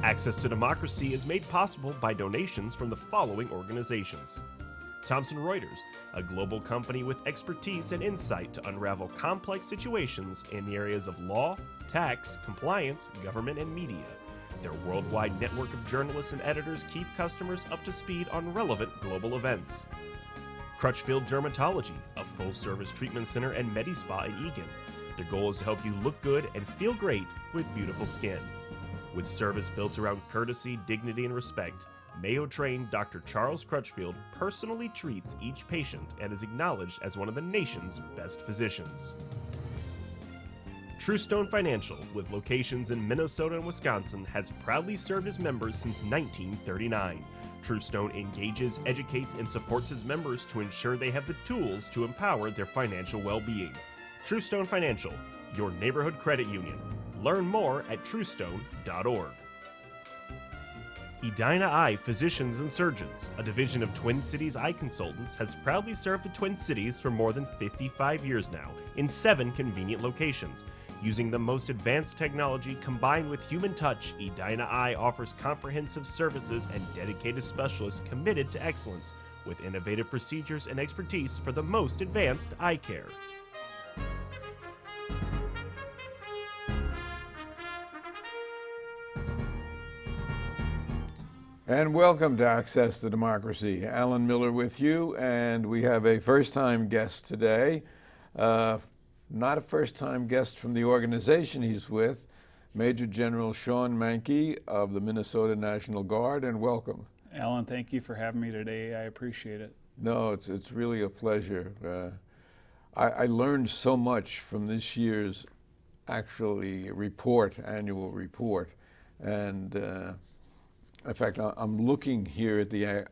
Access to Democracy is made possible by donations from the following organizations: Thomson Reuters, a global company with expertise and insight to unravel complex situations in the areas of law, tax, compliance, government, and media. Their worldwide network of journalists and editors keep customers up to speed on relevant global events. Crutchfield Dermatology, a full-service treatment center and Medi-Spa in Eagan. Their goal is to help you look good and feel great with beautiful skin. With service built around courtesy, dignity, and respect, Mayo-trained Dr. Charles Crutchfield personally treats each patient and is acknowledged as one of the nation's best physicians. Truestone Financial, with locations in Minnesota and Wisconsin, has proudly served its members since 1939. Truestone engages, educates, and supports its members to ensure they have the tools to empower their financial well-being. Truestone Financial, your neighborhood credit union. Learn more at truestone.org. Edina Eye Physicians and Surgeons, a division of Twin Cities Eye Consultants, has proudly served the Twin Cities for more than 55 years now in 7 convenient locations. Using the most advanced technology combined with human touch, Edina Eye offers comprehensive services and dedicated specialists committed to excellence, with innovative procedures and expertise for the most advanced eye care. And welcome to Access to Democracy. Alan Miller with you, and we have a first-time guest today. Not a first-time guest from the organization he's with, Major General Shawn Manke of the Minnesota National Guard, and welcome. Alan, thank you for having me today. I appreciate it. No, it's really a pleasure. I learned so much from this year's annual report, and in fact, I'm looking here at the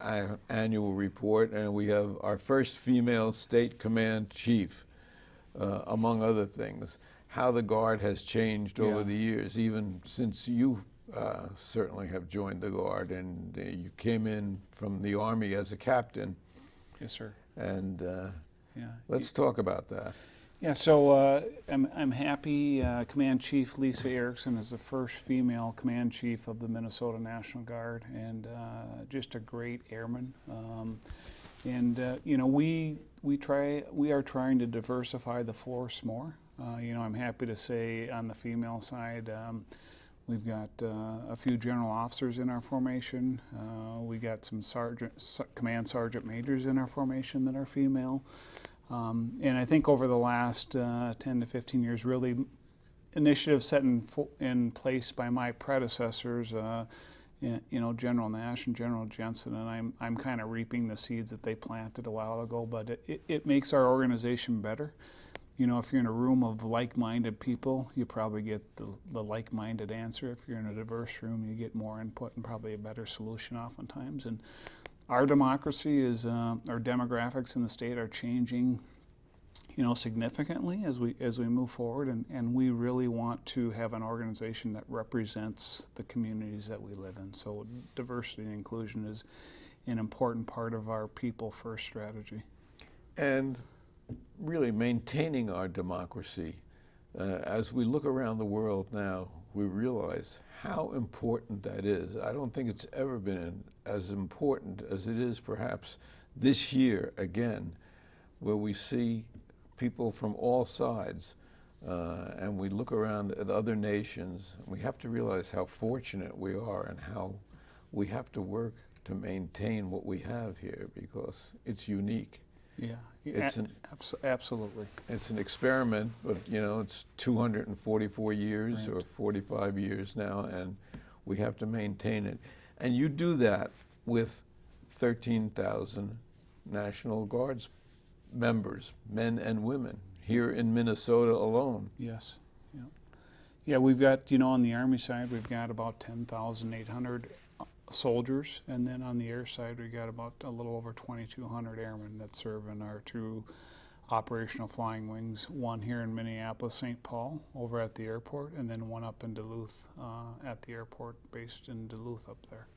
annual report, and we have our first female state command chief, among other things. How the Guard has changed over the years, even since you certainly have joined the Guard, and you came in from the Army as a captain. Yes, sir. And let's talk about that. Yeah, so I'm happy Command Chief Lisa Erickson is the first female Command Chief of the Minnesota National Guard, and just a great airman. You know, we are trying to diversify the force more. You know, I'm happy to say on the female side, we've got a few general officers in our formation. We got some command sergeant majors in our formation that are female. And I think over the last 10 to 15 years, really initiatives set in place by my predecessors, you know, General Nash and General Jensen, and I'm kind of reaping the seeds that they planted a while ago, but it makes our organization better. You know, if you're in a room of like-minded people, you probably get the like-minded answer. If you're in a diverse room, you get more input and probably a better solution oftentimes. And our democracy is, our demographics in the state are changing, you know, significantly as we move forward, and we really want to have an organization that represents the communities that we live in. So diversity and inclusion is an important part of our people first strategy. And really maintaining our democracy. As we look around the world now, we realize how important that is. I don't think it's ever been as important as it is perhaps this year again, where we see people from all sides, and we look around at other nations. We have to realize how fortunate we are and how we have to work to maintain what we have here, because it's unique. Yeah, it's absolutely. It's an experiment, but you know, it's 244 years Right. or 45 years now, and we have to maintain it. And you do that with 13,000 National Guards members, men and women, here in Minnesota alone. Yes. Yeah. Yeah, we've got, you know, on the Army side, we've got about 10,800 soldiers, and then on the air side, we got about a little over 2,200 airmen that serve in our 2 operational flying wings, one here in Minneapolis, St. Paul, over at the airport, and then one up in Duluth at the airport, based in Duluth up there.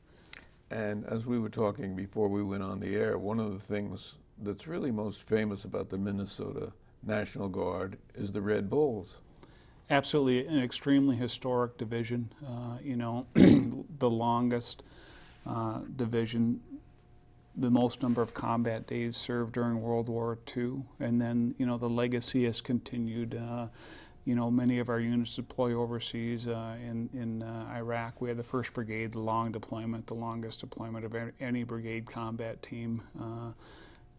And as we were talking before we went on the air, one of the things that's really most famous about the Minnesota National Guard is the Red Bulls. Absolutely, an extremely historic division. The longest division, the most number of combat days served during World War II, and then the legacy has continued. Many of our units deploy overseas. In Iraq, we had the 1st Brigade, the long deployment, the longest deployment of any brigade combat team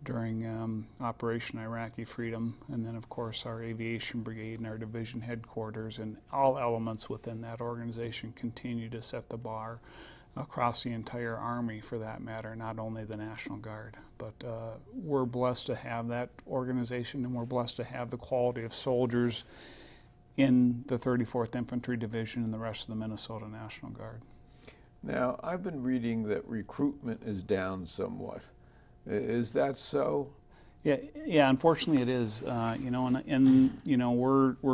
during Operation Iraqi Freedom. And then, of course, our aviation brigade and our division headquarters and all elements within that organization continue to set the bar across the entire Army, for that matter, not only the National Guard. But we're blessed to have that organization, and we're blessed to have the quality of soldiers in the 34th Infantry Division and the rest of the Minnesota National Guard. Now, I've been reading that recruitment is down somewhat. Is that so? Yeah. Unfortunately, it is. We're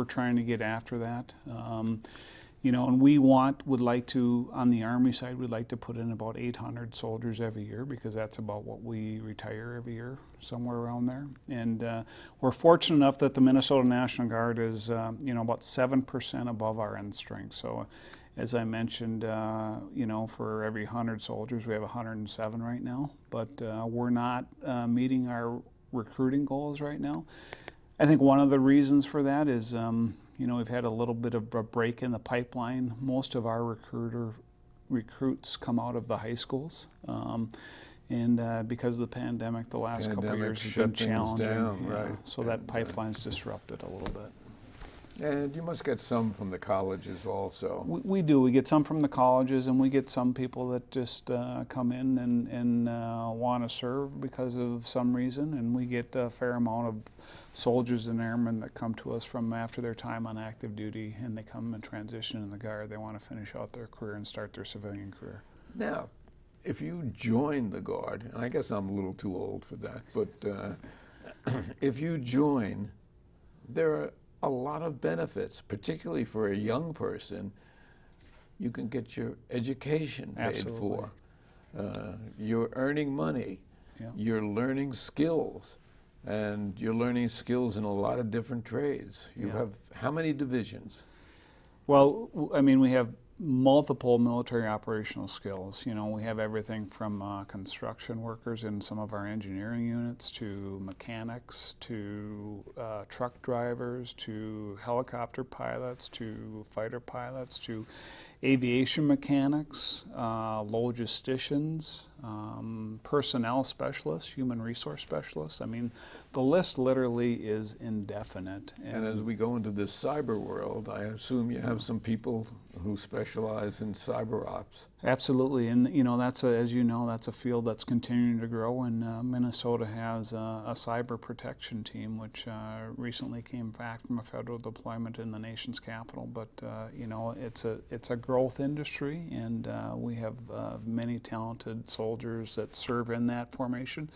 trying to get after that. And we would like to, on the Army side, we'd like to put in about 800 soldiers every year, because that's about what we retire every year, somewhere around there. And we're fortunate enough that the Minnesota National Guard is, about 7% above our end strength. So, as I mentioned, for every 100 soldiers, we have 107 right now. But we're not meeting our recruiting goals right now. I think one of the reasons for that is, we've had a little bit of a break in the pipeline. Most of our recruits come out of the high schools. And because of the pandemic, the last couple of years has been challenging. Right. So that pipeline's disrupted a little bit. And you must get some from the colleges also. We do. We get some from the colleges, and we get some people that just come in and want to serve because of some reason. And we get a fair amount of soldiers and airmen that come to us from after their time on active duty, and they come and transition in the Guard. They want to finish out their career and start their civilian career. Now, if you join the Guard, and I guess I'm a little too old for that, but if you join, there are a lot of benefits, particularly for a young person. You can get your education paid Absolutely. for. You're earning money. Yeah. You're learning skills. And you're learning skills in a lot of different trades. You have how many divisions? Well, we have multiple military operational skills. We have everything from construction workers in some of our engineering units, to mechanics, to truck drivers, to helicopter pilots, to fighter pilots, to aviation mechanics, logisticians, personnel specialists, human resource specialists. The list literally is indefinite. And as we go into this cyber world, I assume you have some people who specialize in cyber ops. Absolutely, and that's a field that's continuing to grow. And Minnesota has a cyber protection team, which recently came back from a federal deployment in the nation's capital. But it's a growth industry, and we have many talented soldiers that serve in that formation,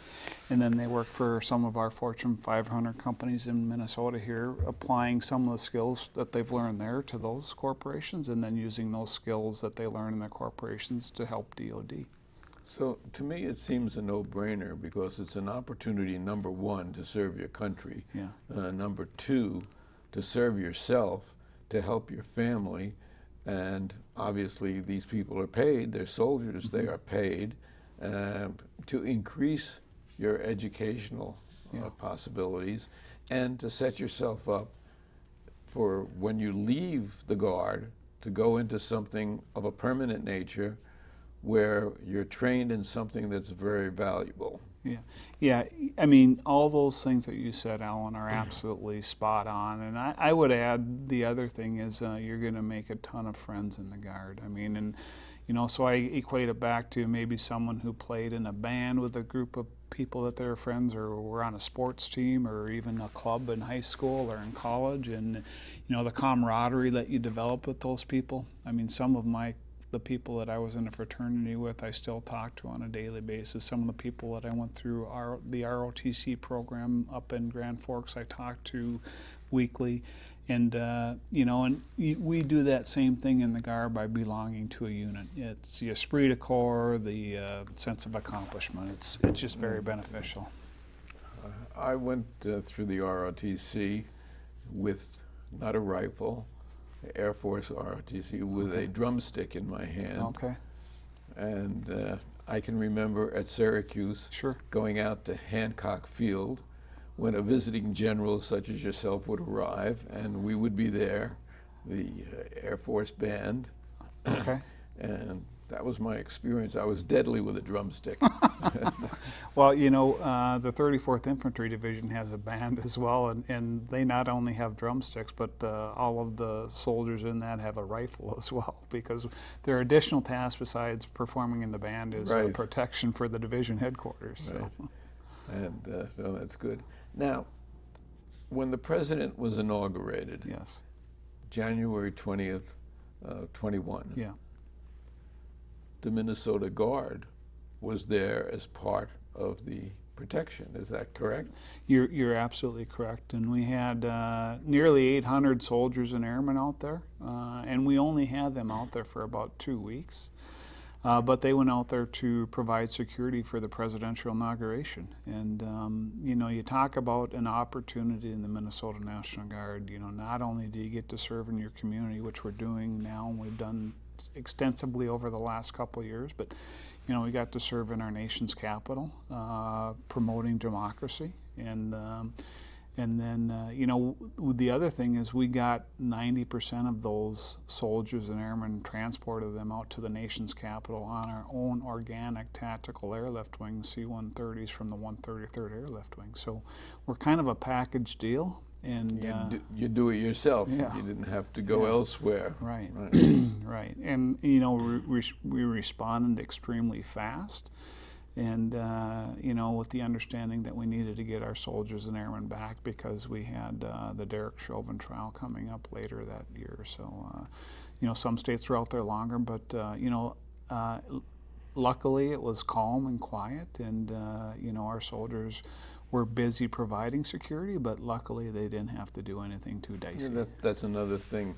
and then they work for some of our Fortune 500 companies in Minnesota here, applying some of the skills that they've learned there to those corporations, and then using those skills that they learn in their corporations to help DoD. So to me, it seems a no-brainer, because it's an opportunity, number one, to serve your country. Number two, to serve yourself, to help your family. And obviously these people are paid, they're soldiers, they are paid to increase your educational possibilities, and to set yourself up for when you leave the Guard to go into something of a permanent nature where you're trained in something that's very valuable. Yeah. All those things that you said, Alan, are absolutely spot on. And I would add, the other thing is you're going to make a ton of friends in the Guard. So I equate it back to maybe someone who played in a band with a group of people that they're friends, or were on a sports team, or even a club in high school or in college. And, the camaraderie that you develop with those people. Some of the people that I was in a fraternity with, I still talk to on a daily basis. Some of the people that I went through the ROTC program up in Grand Forks, I talk to weekly. And, we do that same thing in the Guard by belonging to a unit. It's the esprit de corps, the sense of accomplishment. It's just very beneficial. I went through the ROTC with not a rifle, Air Force ROTC with a drumstick in my hand. Okay. And I can remember at Syracuse Sure. going out to Hancock Field when a visiting general such as yourself would arrive, and we would be there, the Air Force band. Okay. And that was my experience. I was deadly with a drumstick. Well, you know, the 34th Infantry Division has a band as well, and they not only have drumsticks, but all of the soldiers in that have a rifle as well, because their additional task besides performing in the band is Right. protection for the division headquarters. So. Right. And so that's good. Now, when the president was inaugurated, Yes. January 20th, 21, Yeah. the Minnesota Guard was there as part of the protection. Is that correct? You're absolutely correct. And we had nearly 800 soldiers and airmen out there, and we only had them out there for about 2 weeks. But they went out there to provide security for the presidential inauguration. And, you know, you talk about an opportunity in the Minnesota National Guard. You know, not only do you get to serve in your community, which we're doing now, and we've done extensively over the last couple of years, but, you know, we got to serve in our nation's capital, promoting democracy. And then, you know, the other thing is we got 90% of those soldiers and airmen, transported them out to the nation's capital on our own organic tactical airlift wing, C-130s from the 133rd Airlift Wing. So we're kind of a package deal. And You do it yourself. Yeah. You didn't have to go elsewhere. Right, Right. right. And, you know, we responded extremely fast. And, you know, with the understanding that we needed to get our soldiers and airmen back because we had the Derek Chauvin trial coming up later that year. So, you know, some states were out there longer, but, you know, luckily it was calm and quiet, and, you know, our soldiers were busy providing security, but luckily they didn't have to do anything too dicey. Yeah, that's another thing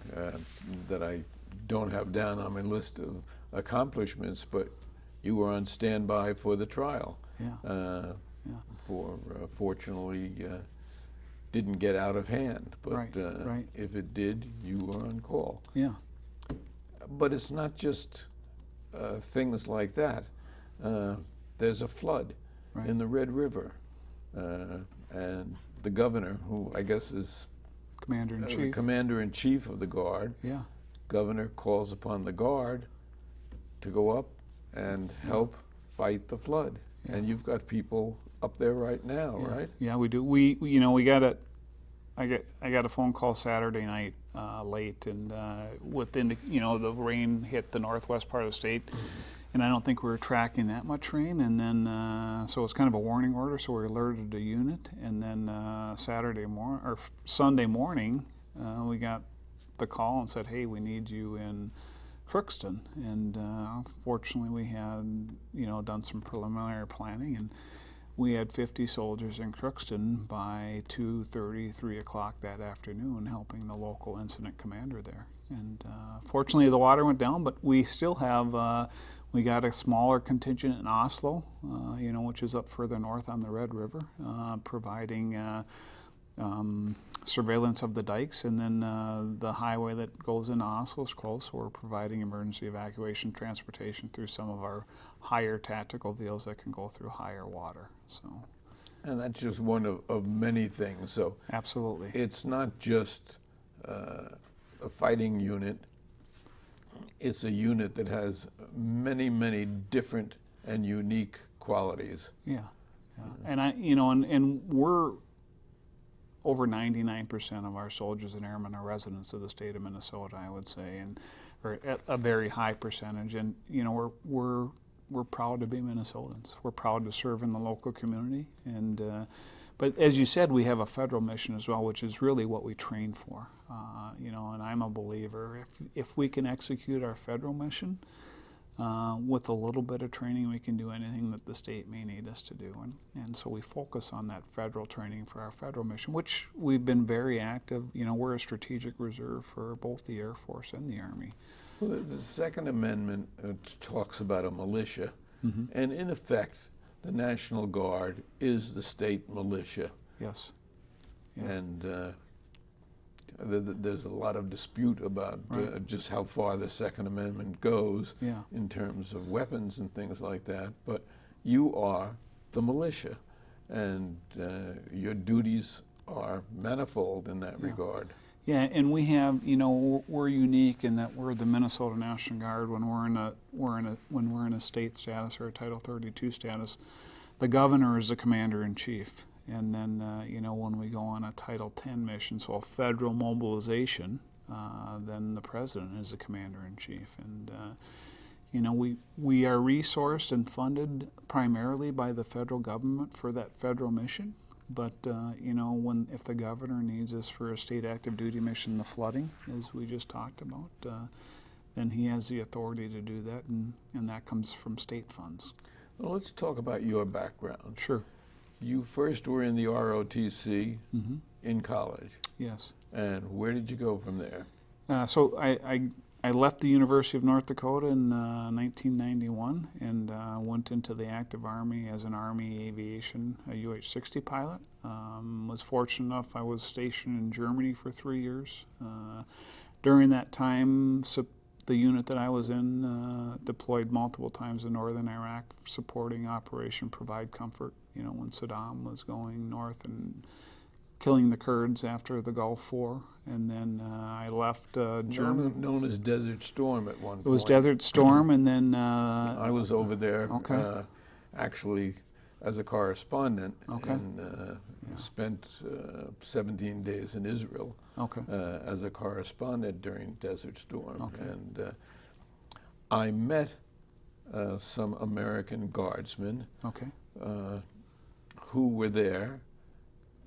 that I don't have down on my list of accomplishments, but you were on standby for the trial. Yeah. Fortunately, didn't get out of hand, but Right. if it did, you were on call. Yeah. But it's not just things like that. There's a flood Right. in the Red River, and the governor, who I guess is the Commander-in-Chief. commander-in-chief of the Guard, Yeah. governor calls upon the Guard to go up and help fight the flood. Yeah. And you've got people up there right now, Yeah. right? Yeah, we do. We you know, we got I got a phone call Saturday night late, and within you know, the rain hit the northwest part of the state, and I don't think we were tracking that much rain. And then so it's kind of a warning order, so we alerted a unit, and then Sunday morning we got the call and said, hey, we need you in Crookston. And fortunately we had, you know, done some preliminary planning, and we had 50 soldiers in Crookston by 2:30, 3 o'clock that afternoon, helping the local incident commander there. And fortunately the water went down, but we still have, we got a smaller contingent in Oslo, you know, which is up further north on the Red River, providing surveillance of the dikes, and then the highway that goes into Oslo is close, so we're providing emergency evacuation transportation through some of our higher tactical vehicles that can go through higher water. So, And that's just one of many things. So absolutely. it's not just a fighting unit. It's a unit that has many, many different and unique qualities. Yeah, yeah. And you know, and we're over 99% of our soldiers and airmen are residents of the state of Minnesota, I would say, and or at a very high percentage. And you know, we're proud to be Minnesotans. We're proud to serve in the local community. And but as you said, we have a federal mission as well, which is really what we train for. You know, and I'm a believer if we can execute our federal mission with a little bit of training, we can do anything that the state may need us to do. And so we focus on that federal training for our federal mission, which we've been very active. You know, we're a strategic reserve for both the Air Force and the Army. Well, the Second Amendment talks about a militia, Mm-hmm. and in effect, the National Guard is the state militia. Yes. Yeah. And there's a lot of dispute about just how far the Second Amendment goes in terms of weapons and things like that. But you are the militia, and your duties are manifold in that regard. Yeah, and we have, we're unique in that we're the Minnesota National Guard. When we're in a state status or a Title 32 status, the governor is the commander-in-chief. And then, when we go on a Title 10 mission, so a federal mobilization, then the president is the commander-in-chief. And, we are resourced and funded primarily by the federal government for that federal mission. But, if the governor needs us for a state active duty mission, the flooding, as we just talked about, then he has the authority to do that, and that comes from state funds. Well, let's talk about your background. Sure. You first were in the ROTC in college. Yes. And where did you go from there? So I left the University of North Dakota in 1991 and went into the active Army as an Army aviation, a UH-60 pilot. Was fortunate enough I was stationed in Germany for 3 years. During that time, the unit that I was in deployed multiple times in northern Iraq, supporting Operation Provide Comfort, when Saddam was going north and killing the Kurds after the Gulf War. And then I left Germany. Known as Desert Storm at one point. It was Desert Storm, and then... I was over there actually as a correspondent, and spent 17 days in Israel as a correspondent during Desert Storm. And I met some American guardsmen who were there,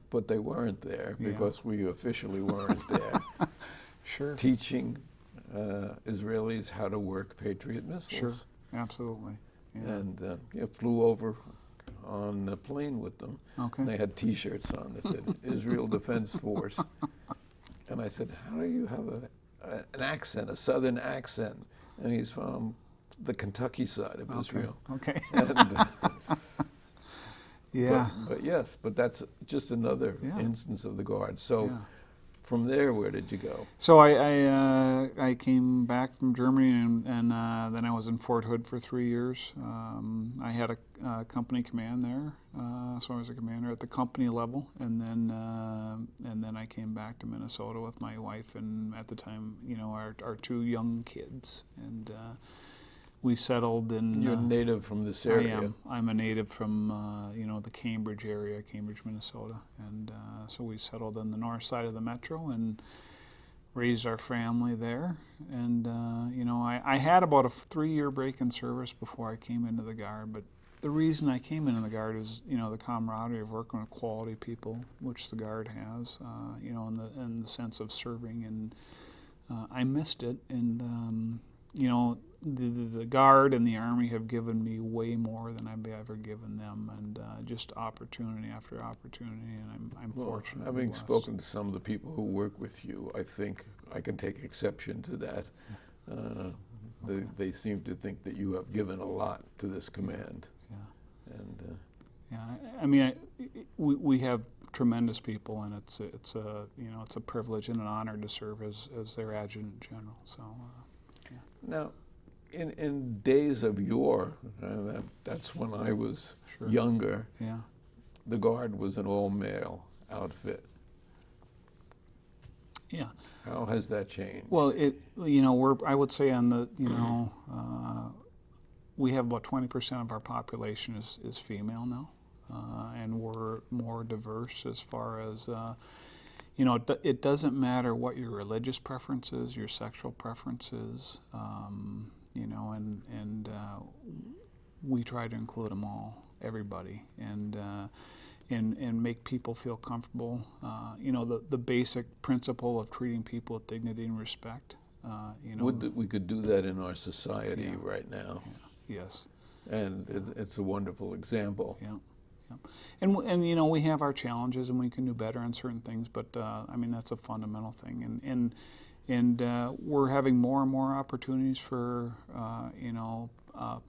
but they weren't there because we officially weren't there. Sure. Teaching Israelis how to work Patriot missiles. Sure, absolutely. Yeah. And flew over on a plane with them. They had T-shirts on that said Israel Defense Force. And I said, how do you have an accent, a southern accent? And he's from the Kentucky side of Israel. And, but that's just another instance of the Guard. So from there, where did you go? So I came back from Germany, and then I was in Fort Hood for 3 years. I had a company command there, so I was a commander at the company level, and then I came back to Minnesota with my wife, and at the time, our 2 young kids, and we settled in... You're native from this area. I am. I'm a native from, the Cambridge area, Cambridge, Minnesota. And so we settled on the north side of the metro and raised our family there. And, I had about a 3-year break in service before I came into the Guard. But the reason I came into the Guard is, the camaraderie of working with quality people, which the Guard has, in the sense of serving. And I missed it. And, the Guard and the Army have given me way more than I've ever given them, and just opportunity after opportunity, and I'm fortunate. Having spoken to some of the people who work with you, I think I can take exception to that. They seem to think that you have given a lot to this command. We have tremendous people, and it's a privilege and an honor to serve as their adjutant general. So. Now, in days of yore, that's when I was younger, the Guard was an all-male outfit. Yeah. How has that changed? Well, I would say on the, we have about 20% of our population is female now, and we're more diverse as far as, it doesn't matter what your religious preference is, your sexual preferences, and we try to include them all, everybody, and make people feel comfortable. The basic principle of treating people with dignity and respect. We could do that in our society right now. Yeah. Yes. And it's a wonderful example. Yeah. And we have our challenges, and we can do better on certain things, but that's a fundamental thing, and we're having more and more opportunities for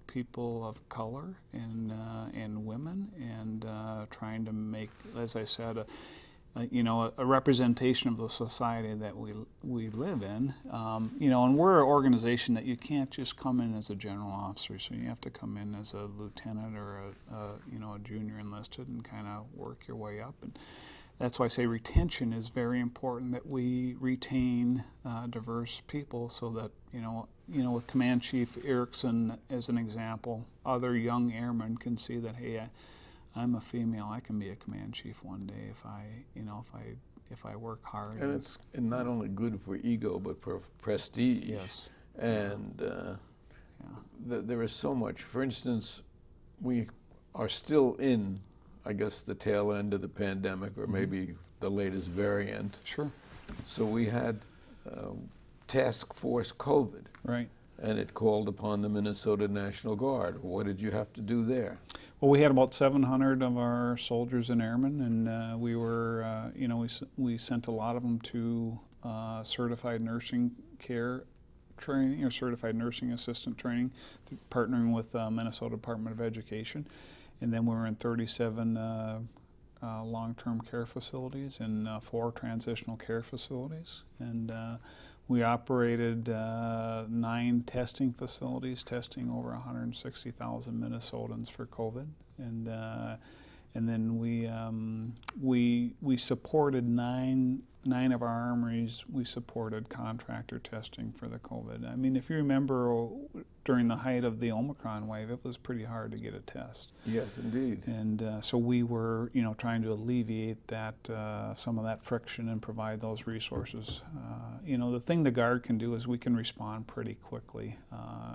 people of color and women, and trying to make, as I said, a representation of the society that we live in. And we're an organization that you can't just come in as a general officer, so you have to come in as a lieutenant or a junior enlisted and kind of work your way up. And that's why I say retention is very important, that we retain diverse people, so that with Command Chief Erickson as an example, other young airmen can see that, hey, I'm a female. I can be a command chief one day if I work hard. And it's not only good for ego, but for prestige. Yes. And there is so much. For instance, we are still in, I guess, the tail end of the pandemic, or maybe the latest variant. Sure. So we had Task Force COVID. Right. And it called upon the Minnesota National Guard. What did you have to do there? Well, we had about 700 of our soldiers and airmen, and we sent a lot of them to certified nursing care training, or certified nursing assistant training, partnering with Minnesota Department of Education. And then we were in 37 long-term care facilities and 4 transitional care facilities. And we operated 9 testing facilities, testing over 160,000 Minnesotans for COVID, and then we supported nine of our armories. We supported contractor testing for the COVID. I mean, if you remember, during the height of the Omicron wave, it was pretty hard to get a test. Yes, indeed. And so we were, trying to alleviate that some of that friction and provide those resources. The thing the Guard can do is we can respond pretty quickly,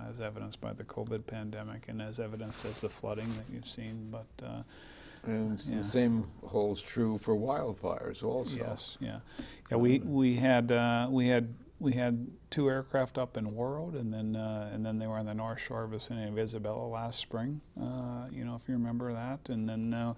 as evidenced by the COVID pandemic and as evidenced as the flooding that you've seen. But and the same holds true for wildfires also. Yes, yeah. We had 2 aircraft up in Warroad, and then they were on the North Shore vicinity of Isabella last spring. If you remember that, and then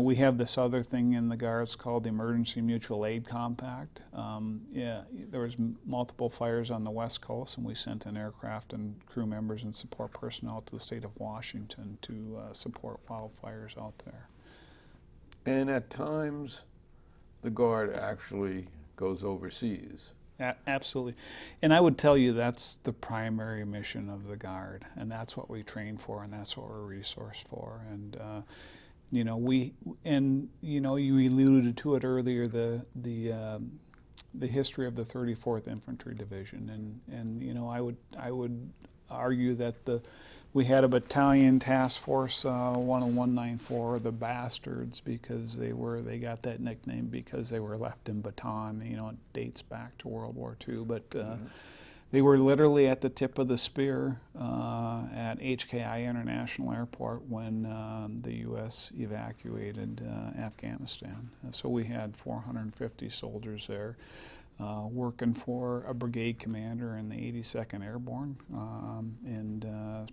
we have this other thing in the Guards called the Emergency Mutual Aid Compact. There was multiple fires on the West Coast, and we sent an aircraft and crew members and support personnel to the state of Washington to support wildfires out there. And at times, the Guard actually goes overseas. Absolutely. And I would tell you that's the primary mission of the Guard, and that's what we train for, and that's what we're resourced for. And you alluded to it earlier, the history of the 34th Infantry Division, and I would argue that we had a battalion task force 10194, the Bastards, because they got that nickname because they were left in Bataan. It dates back to World War II, but they were literally at the tip of the spear at HKI International Airport when the U.S. evacuated Afghanistan. So we had 450 soldiers there working for a brigade commander in the 82nd Airborne and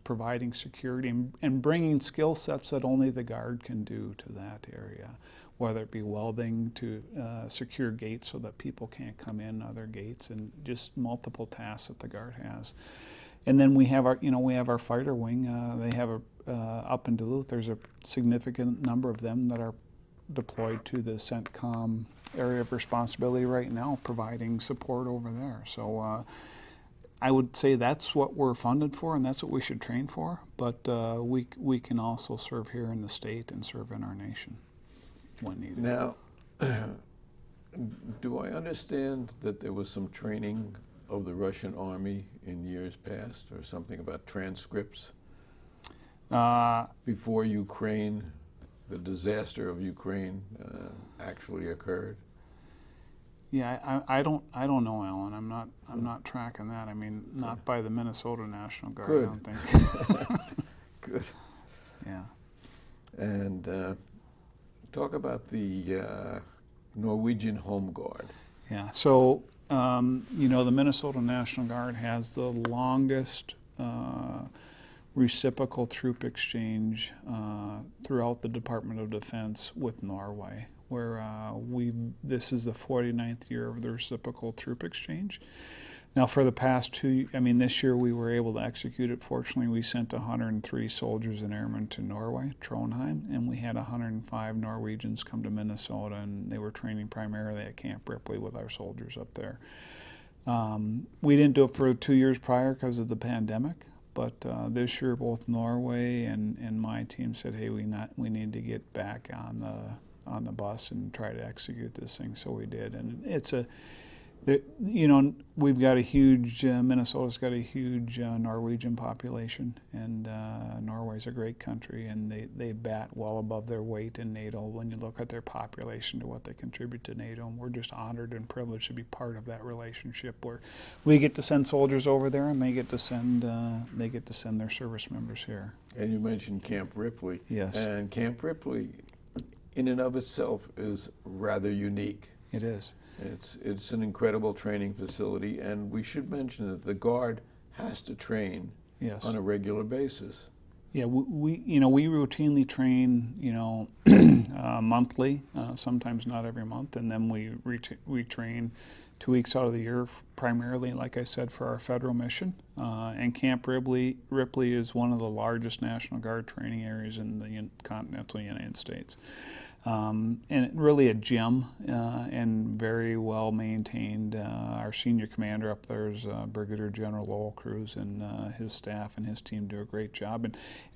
providing security and bringing skill sets that only the Guard can do to that area, whether it be welding to secure gates so that people can't come in other gates, and just multiple tasks that the Guard has. And then we have our fighter wing. They have up in Duluth. There's a significant number of them that are deployed to the CENTCOM area of responsibility right now, providing support over there. So I would say that's what we're funded for, and that's what we should train for. But we can also serve here in the state and serve in our nation when needed. Now, do I understand that there was some training of the Russian army in years past, or something about transcripts before Ukraine, the disaster of Ukraine, actually occurred? Yeah, I don't know, Alan. I'm not tracking that. I mean, not by the Minnesota National Guard. Good. I don't think. Good. Yeah. And talk about the Norwegian Home Guard. Yeah. So the Minnesota National Guard has the longest reciprocal troop exchange throughout the Department of Defense with Norway, where this is the 49th year of the reciprocal troop exchange. Now, for the past this year we were able to execute it. Fortunately, we sent 103 soldiers and airmen to Norway, Trondheim, and we had 105 Norwegians come to Minnesota, and they were training primarily at Camp Ripley with our soldiers up there. We didn't do it for 2 years prior because of the pandemic, but this year both Norway and my team said, hey, we need to get back on the bus and try to execute this thing, so we did. And it's we've got a huge, Minnesota's got a huge Norwegian population, and Norway's a great country, and they bat well above their weight in NATO when you look at their population to what they contribute to NATO, and we're just honored and privileged to be part of that relationship where we get to send soldiers over there, and they get to send their service members here. And you mentioned Camp Ripley. Yes. And Camp Ripley, in and of itself, is rather unique. It is. It's an incredible training facility, and we should mention that the Guard has to train on a regular basis. Yeah, we routinely train monthly, sometimes not every month, and then we train 2 weeks out of the year, primarily, like I said, for our federal mission. And Camp Ripley is one of the largest National Guard training areas in the continental United States. And really a gem and very well maintained. Our senior commander up there is Brigadier General Lowell Cruz, and his staff and his team do a great job.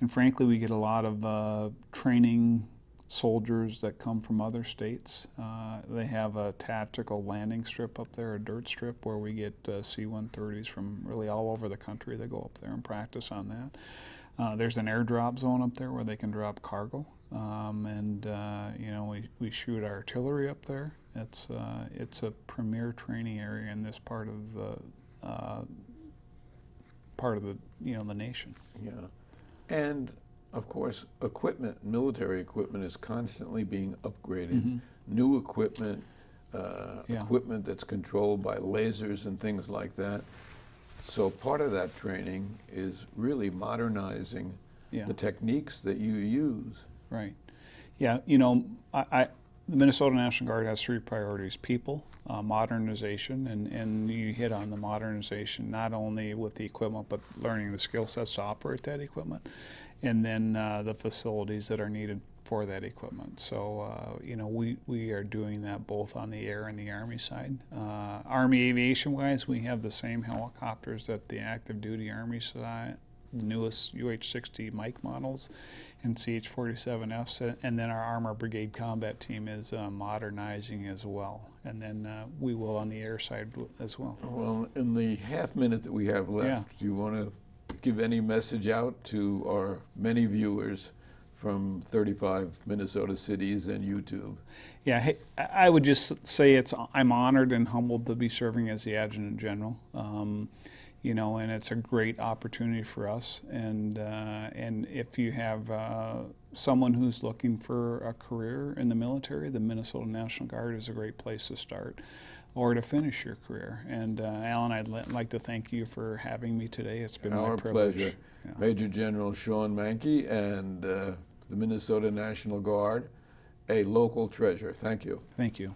And frankly, we get a lot of training soldiers that come from other states. They have a tactical landing strip up there, a dirt strip, where we get C-130s from really all over the country. They go up there and practice on that. There's an airdrop zone up there where they can drop cargo. We shoot artillery up there. It's a premier training area in this part of the nation. Yeah, and of course, military equipment is constantly being upgraded. Mm-hmm. New equipment, equipment that's controlled by lasers and things like that. So part of that training is really modernizing the techniques that you use. Right. Yeah, the Minnesota National Guard has 3 priorities: people, modernization, and you hit on the modernization, not only with the equipment, but learning the skill sets to operate that equipment, and then the facilities that are needed for that equipment. So, we are doing that both on the air and the Army side. Army aviation-wise, we have the same helicopters that the active duty Army side, the newest UH-60 Mike models and CH-47Fs, and then our Armor Brigade Combat Team is modernizing as well, and then we will on the air side as well. Well, in the half minute that we have left, do you want to give any message out to our many viewers from 35 Minnesota cities and YouTube? Yeah, hey, I would just say I'm honored and humbled to be serving as the Adjutant General. And it's a great opportunity for us. And if you have someone who's looking for a career in the military, the Minnesota National Guard is a great place to start or to finish your career. And Alan, I'd like to thank you for having me today. It's been my privilege. Pleasure. Yeah. Major General Shawn Manke and the Minnesota National Guard, a local treasure. Thank you. Thank you.